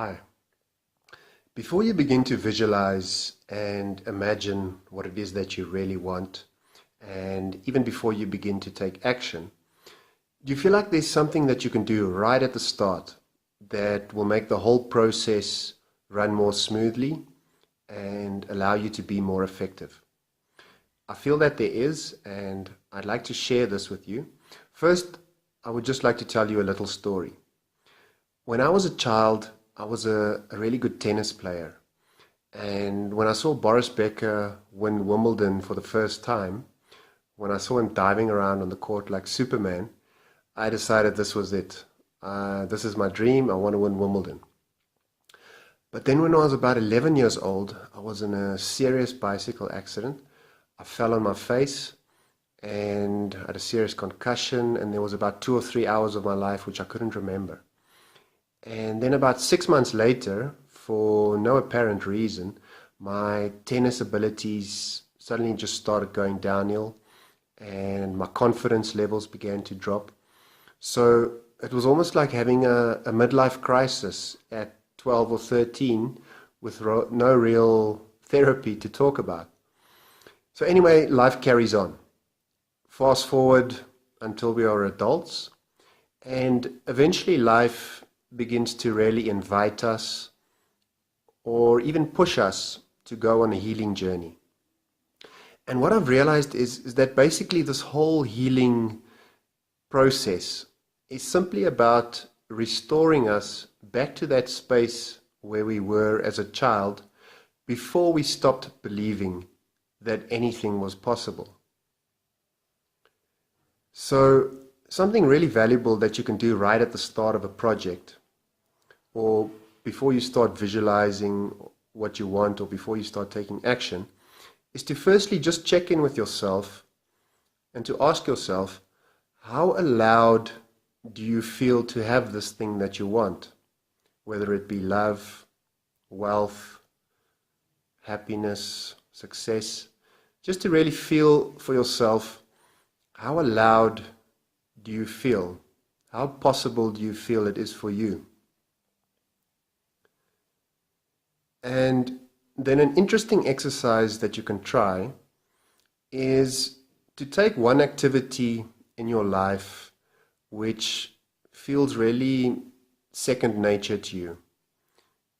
Hi. Before you begin to visualize and imagine what it is that you really want, and even before you begin to take action, do you feel like there's something that you can do right at the start that will make the whole process run more smoothly and allow you to be more effective? I feel that there is, and I'd like to share this with you. First, I would just like to tell you a little story. When I was a child, I was a really good tennis player. And when I saw Boris Becker win Wimbledon for the first time, when I saw him diving around on the court like Superman, I decided this was it. This is my dream. I want to win Wimbledon. But then when I was about 11 years old, I was in a serious bicycle accident. I fell on my face and I had a serious concussion, and there was about 2 or 3 hours of my life which I couldn't remember. And then about 6 months later, for no apparent reason, my tennis abilities suddenly just started going downhill and my confidence levels began to drop. So it was almost like having a midlife crisis at 12 or 13 with no real therapy to talk about. So anyway, life carries on. Fast forward until we are adults, and eventually life begins to really invite us or even push us to go on a healing journey. And what I've realized is that basically this whole healing process is simply about restoring us back to that space where we were as a child before we stopped believing that anything was possible. So something really valuable that you can do right at the start of a project, or before you start visualizing what you want, or before you start taking action, is to firstly just check in with yourself and to ask yourself, how allowed do you feel to have this thing that you want? Whether it be love, wealth, happiness, success, just to really feel for yourself, how allowed do you feel? How possible do you feel it is for you? And then an interesting exercise that you can try is to take one activity in your life which feels really second nature to you.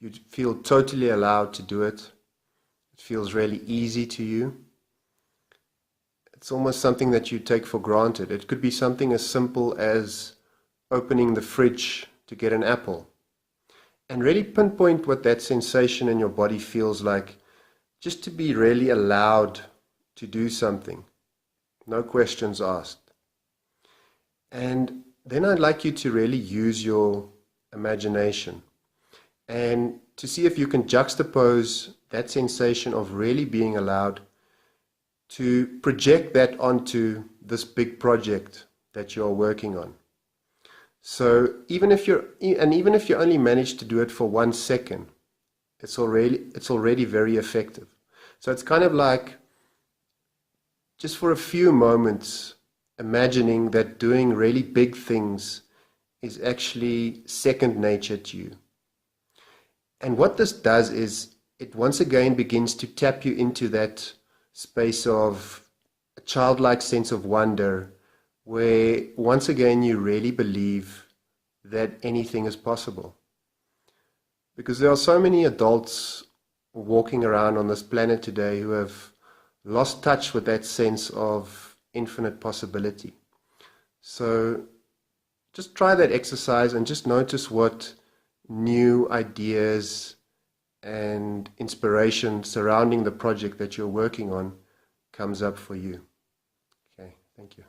You feel totally allowed to do it. It feels really easy to you. It's almost something that you take for granted. It could be something as simple as opening the fridge to get an apple. And really pinpoint what that sensation in your body feels like, just to be really allowed to do something. No questions asked. And then I'd like you to really use your imagination and to see if you can juxtapose that sensation of really being allowed to project that onto this big project that you're working on. So even if you only manage to do it for 1 second, it's already very effective. So it's kind of like just for a few moments imagining that doing really big things is actually second nature to you. And what this does is it once again begins to tap you into that space of a childlike sense of wonder, where once again you really believe that anything is possible. Because there are so many adults walking around on this planet today who have lost touch with that sense of infinite possibility. So just try that exercise and just notice what new ideas and inspiration surrounding the project that you're working on comes up for you. Okay, thank you.